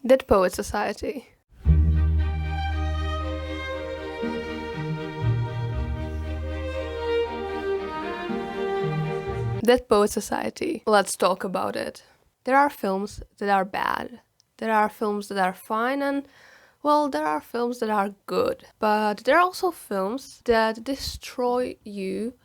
Dead Poet Society. Dead Poet Society. Let's talk about it. There are films that are bad. There are films that are fine and, well, there are films that are good. But there are also films that destroy you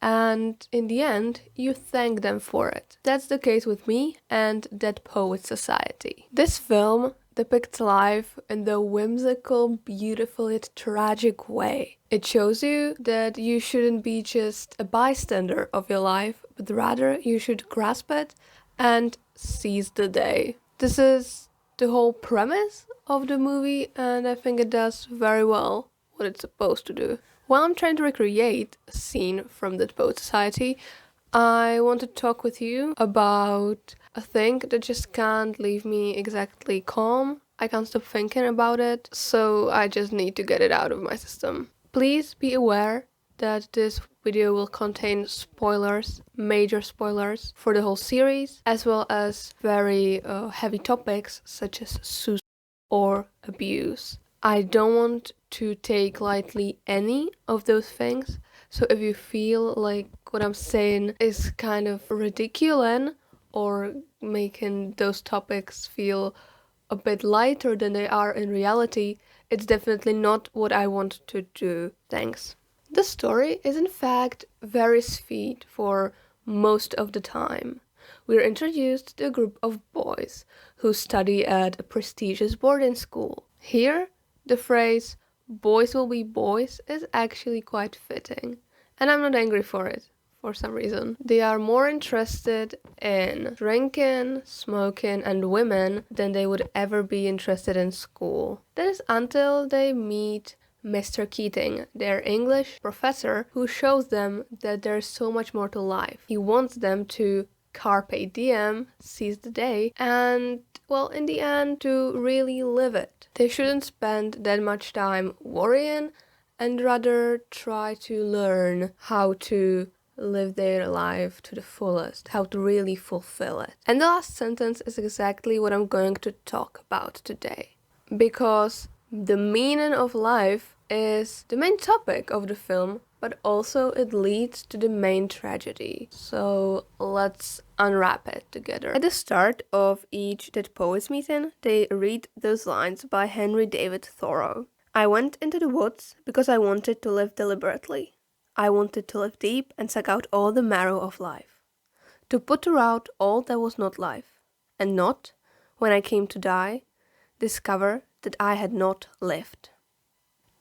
and in the end, you thank them for it. That's the case with me and Dead Poet Society. This film depicts life in the whimsical, beautiful yet tragic way. It shows you that you shouldn't be just a bystander of your life, but rather you should grasp it and seize the day. This is the whole premise of the movie, and I think it does very well what it's supposed to do. While I'm trying to recreate a scene from the Poet Society, I want to talk with you about a thing that just can't leave me exactly calm. I can't stop thinking about it, so I just need to get it out of my system. Please be aware that this video will contain spoilers, major spoilers for the whole series, as well as very heavy topics such as suicide or abuse. I don't want to take lightly any of those things, so if you feel like what I'm saying is kind of ridiculous or making those topics feel a bit lighter than they are in reality, it's definitely not what I want to do. Thanks. The story is in fact very sweet for most of the time. We're introduced to a group of boys who study at a prestigious boarding school. Here, the phrase, boys will be boys, is actually quite fitting. And I'm not angry for it, for some reason. They are more interested in drinking, smoking, and women than they would ever be interested in school. That is until they meet Mr. Keating, their English professor, who shows them that there's so much more to life. He wants them to Carpe Diem, seize the day, and, well, in the end, to really live it. They shouldn't spend that much time worrying and rather try to learn how to live their life to the fullest, how to really fulfill it. And the last sentence is exactly what I'm going to talk about today. Because the meaning of life is the main topic of the film, but also it leads to the main tragedy. So let's unwrap it together. At the start of each Dead Poets meeting, they read those lines by Henry David Thoreau. I went into the woods because I wanted to live deliberately. I wanted to live deep and suck out all the marrow of life. To put to rout all that was not life, and not, when I came to die, discover that I had not lived.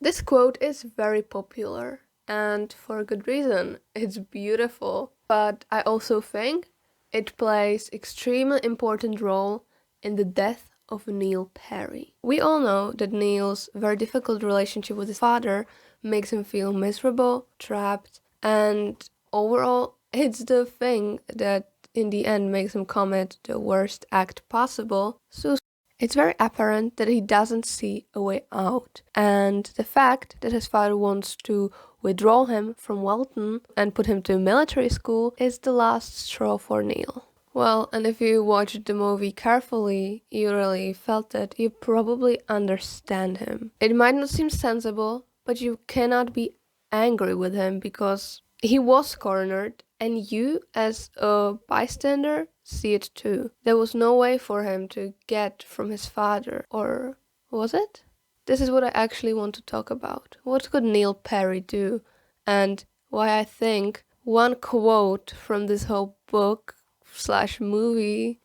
This quote is very popular, and for a good reason. It's beautiful, but I also think it plays extremely important role in the death of Neil Perry. We all know that Neil's very difficult relationship with his father makes him feel miserable, trapped, and overall it's the thing that in the end makes him commit the worst act possible, suicide. It's very apparent that he doesn't see a way out, and the fact that his father wants to withdraw him from Welton and put him to military school is the last straw for Neil. Well, and if you watched the movie carefully, you really felt it, you probably understand him. It might not seem sensible, but you cannot be angry with him because he was cornered and you, as a bystander, see it too. There was no way for him to get from his father, or was it? This is what I actually want to talk about. What could Neil Perry do? And why I think one quote from this whole book/movie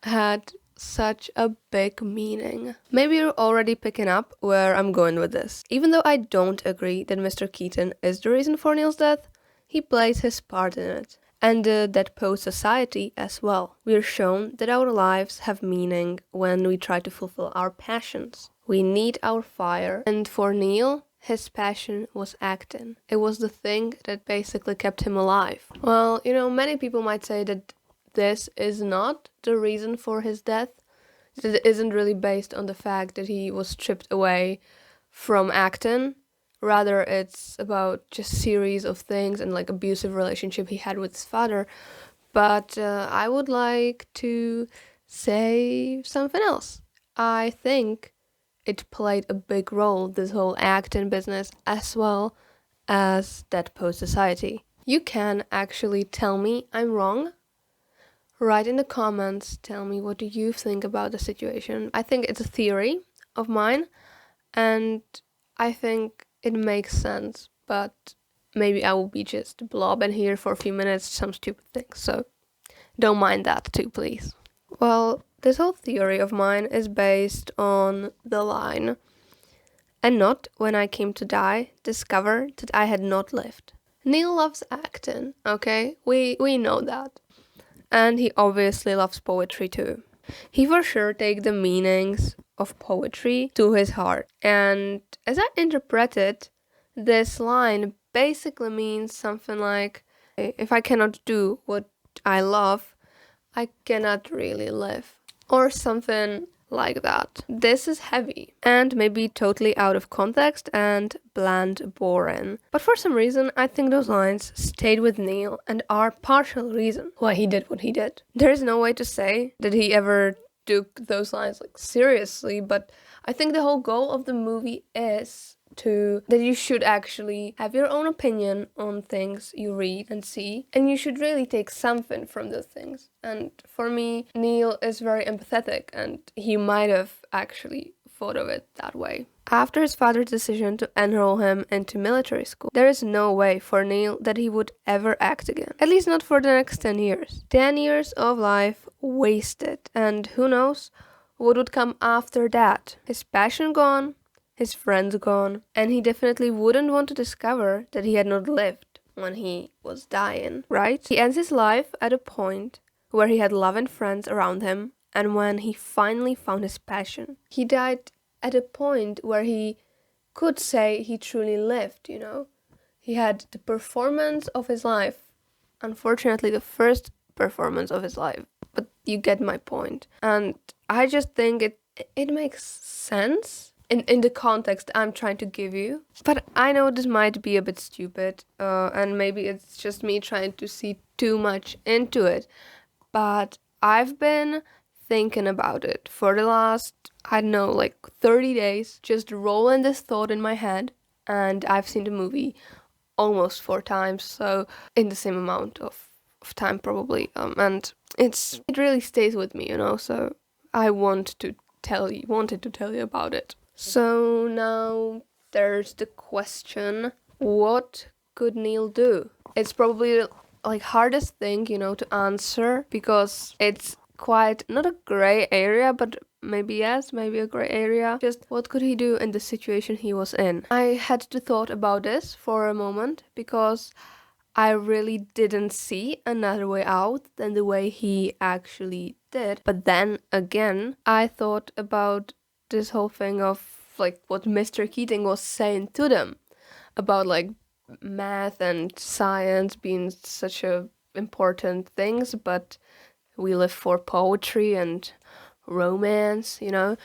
had such a big meaning. Maybe you're already picking up where I'm going with this. Even though I don't agree that Mr. Keaton is the reason for Neil's death, he plays his part in it. And the Dead Poet Society as well. We're shown that our lives have meaning when we try to fulfill our passions. We need our fire. And for Neil, his passion was acting. It was the thing that basically kept him alive. Well, many people might say that this is not the reason for his death. It isn't really based on the fact that he was stripped away from acting. Rather, it's about just series of things and like abusive relationship he had with his father. But I would like to say something else. I think it played a big role, this whole acting business, as well as that post society. You can actually tell me I'm wrong. Write in the comments, tell me what do you think about the situation. I think it's a theory of mine, and I think it makes sense, but maybe I will be just blobbing here for a few minutes, some stupid things, so don't mind that too, please. Well, this whole theory of mine is based on the line, and not when I came to die, discover that I had not lived. Neil loves acting, okay? We know that. And he obviously loves poetry too. He for sure takes the meanings of poetry to his heart. And as I interpret it, this line basically means something like, if I cannot do what I love, I cannot really live. Or something like that. This is heavy and maybe totally out of context and bland boring. But for some reason, I think those lines stayed with Neil and are partial reason why he did what he did. There is no way to say that he ever took those lines like seriously, but I think the whole goal of the movie is that you should actually have your own opinion on things you read and see, and you should really take something from those things. And for me, Neil is very empathetic, and he might have actually thought of it that way. After his father's decision to enroll him into military school, there is no way for Neil that he would ever act again. At least not for the next 10 years. 10 years of life wasted, and who knows what would come after that. His passion gone, his friends gone, and he definitely wouldn't want to discover that he had not lived when he was dying, right? He ends his life at a point where he had love and friends around him, and when he finally found his passion. He died at a point where he could say he truly lived, you know? He had the performance of his life. Unfortunately, the first performance of his life. But you get my point. And I just think it makes sense in the context I'm trying to give you. But I know this might be a bit stupid, and maybe it's just me trying to see too much into it. But I've been thinking about it for the last, I don't know, like 30 days, just rolling this thought in my head. And I've seen the movie almost 4 times, so in the same amount of time probably. And it really stays with me, you know, so I wanted to tell you about it. So now there's the question, what could Neil do? It's probably like hardest thing, you know, to answer, because it's quite not a gray area, but maybe yes, maybe a gray area. Just what could he do in the situation he was in? I had to thought about this for a moment, because I really didn't see another way out than the way he actually did. But then again, I thought about this whole thing of like what Mr. Keating was saying to them about like math and science being such a important things, but we live for poetry and romance, you know.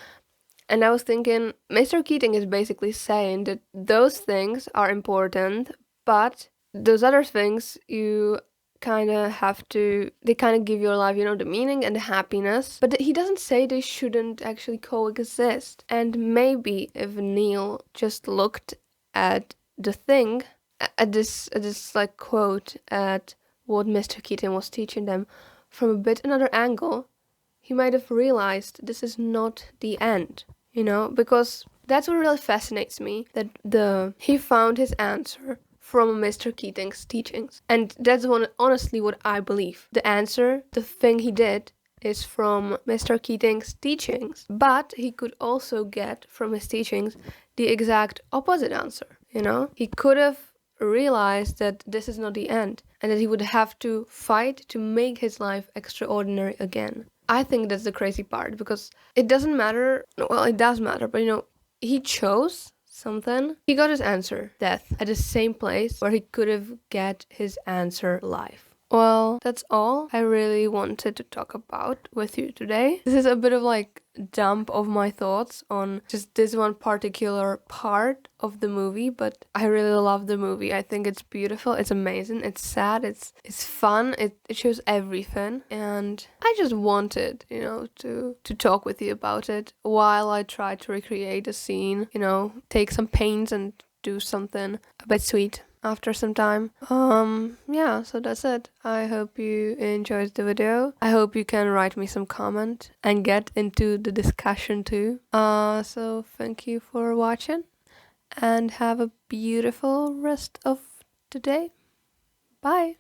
And I was thinking, Mr. Keating is basically saying that those things are important, but those other things you they kind of give your life, you know, the meaning and the happiness. But he doesn't say they shouldn't actually coexist. And maybe if Neil just looked at the thing, at this like quote, at what Mr. Keating was teaching them from a bit another angle, he might have realized this is not the end, you know, because that's what really fascinates me, that he found his answer from Mr. Keating's teachings. And that's honestly what I believe. The answer, the thing he did, is from Mr. Keating's teachings. But he could also get from his teachings the exact opposite answer, you know? He could have realized that this is not the end, and that he would have to fight to make his life extraordinary again. I think that's the crazy part, because it doesn't matter, well, it does matter, but you know, he chose something. He got his answer, death, at the same place where he could have get his answer, life. Well, that's all I really wanted to talk about with you today. This is a bit of like dump of my thoughts on just this one particular part of the movie, but I really love the movie. I think it's beautiful, it's amazing, it's sad, it's fun, it shows everything, and I just wanted, to talk with you about it while I try to recreate a scene, take some pains and do something a bit sweet after some time. Yeah, so that's it. I hope you enjoyed the video. I hope you can write me some comment and get into the discussion too. So thank you for watching and have a beautiful rest of the day. Bye.